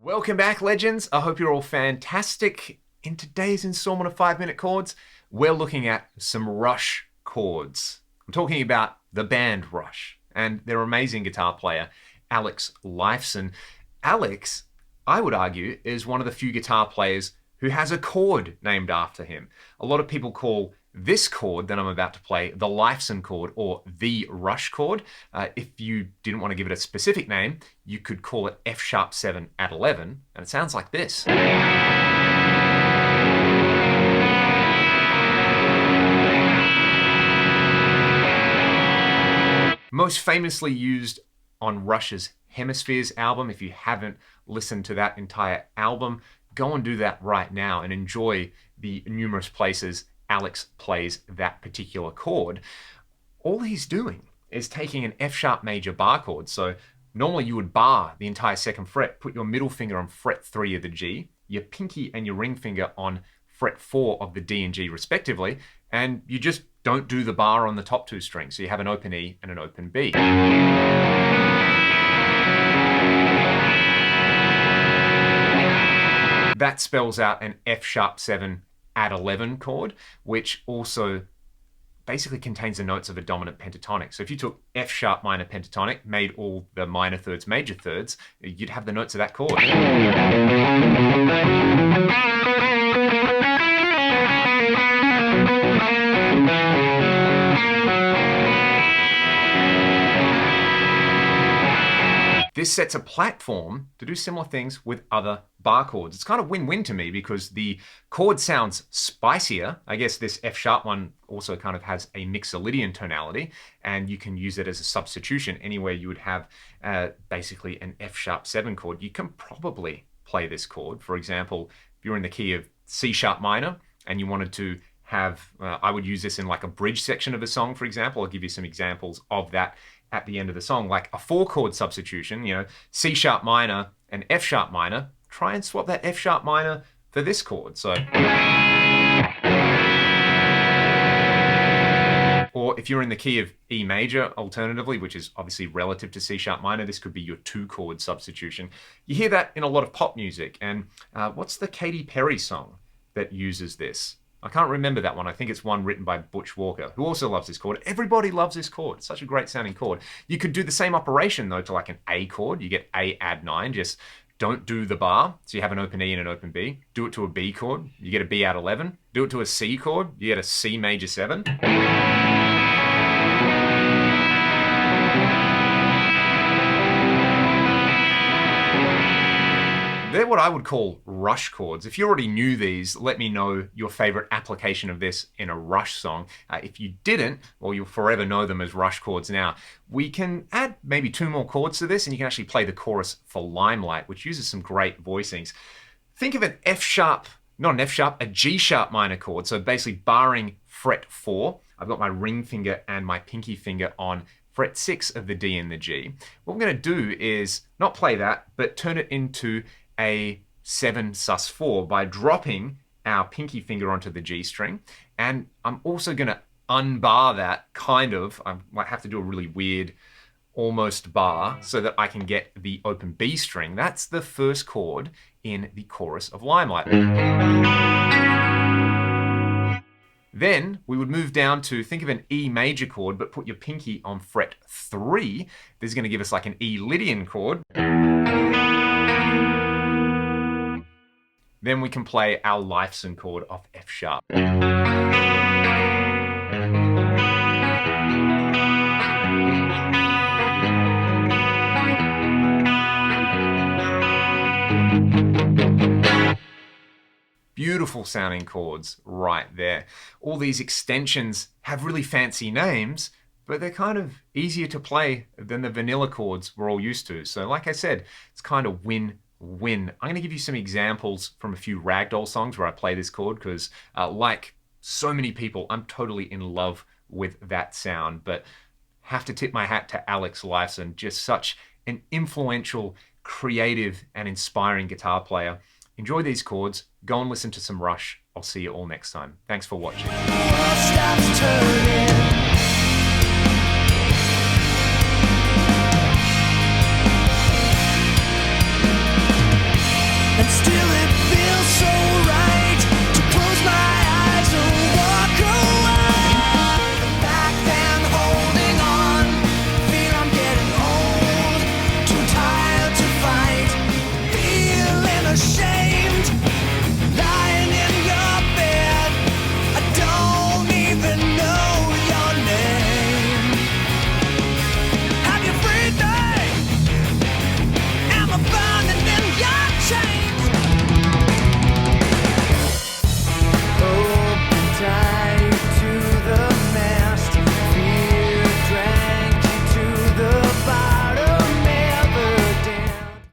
Welcome back, legends. I hope you're all fantastic. In today's installment of 5-Minute Chords, we're looking at some Rush chords. I'm talking about the band Rush and their amazing guitar player, Alex Lifeson. Alex, I would argue, is one of the few guitar players who has a chord named after him. A lot of people call this chord that I'm about to play the Lifeson chord or the Rush chord. If you didn't want to give it a specific name, you could call it F#7 at 11, and it sounds like this. Most famously used on Rush's Hemispheres album. If you haven't listened to that entire album, go and do that right now and enjoy the numerous places Alex plays that particular chord. All he's doing is taking an F# major bar chord. So normally you would bar the entire second fret, put your middle finger on fret 3 of the G, your pinky and your ring finger on fret 4 of the D and G respectively, and you just don't do the bar on the top 2 strings. So you have an open E and an open B. That spells out an F#7 at 11 chord, which also basically contains the notes of a dominant pentatonic. So if you took F# minor pentatonic, made all the minor thirds major thirds, you'd have the notes of that chord. This sets a platform to do similar things with other bar chords. It's kind of win-win to me because the chord sounds spicier. I guess this F# one also kind of has a mixolydian tonality, and you can use it as a substitution anywhere you would have basically an F#7 chord. You can probably play this chord. For example, if you're in the key of C# minor and you wanted to have, I would use this in like a bridge section of a song, for example. I'll give you some examples of that at the end of the song, like a 4-chord substitution, C# minor and F# minor. Try and swap that F# minor for this chord. So, or if you're in the key of E major, alternatively, which is obviously relative to C# minor, this could be your 2-chord substitution. You hear that in a lot of pop music. And what's the Katy Perry song that uses this? I can't remember that one. I think it's one written by Butch Walker, who also loves this chord. Everybody loves this chord. It's such a great sounding chord. You could do the same operation though to like an A chord. You get A add 9, just don't do the bar. So you have an open E and an open B. Do it to a B chord, you get a B add 11. Do it to a C chord, you get a C major 7. They're what I would call Rush chords. If you already knew these, let me know your favorite application of this in a Rush song. If you didn't, well, you'll forever know them as Rush chords now. We can add maybe 2 more chords to this, and you can actually play the chorus for Limelight, which uses some great voicings. Think of an F#, not an F#, a G# minor chord. So basically barring fret 4, I've got my ring finger and my pinky finger on fret 6 of the D and the G. What we're going to do is not play that, but turn it into a 7 sus4 by dropping our pinky finger onto the G string. And I'm also going to unbar that kind of, I might have to do a really weird almost bar so that I can get the open B string. That's the first chord in the chorus of Limelight. Then we would move down to, think of an E major chord, but put your pinky on fret 3. This is going to give us like an E Lydian chord. Then we can play our Lifeson chord off F#. Beautiful sounding chords right there. All these extensions have really fancy names, but they're kind of easier to play than the vanilla chords we're all used to. So like I said, it's kind of win-win. I'm going to give you some examples from a few Ragdoll songs where I play this chord because like so many people, I'm totally in love with that sound. But have to tip my hat to Alex Lifeson, just such an influential, creative, and inspiring guitar player. Enjoy these chords. Go and listen to some Rush. I'll see you all next time. Thanks for watching.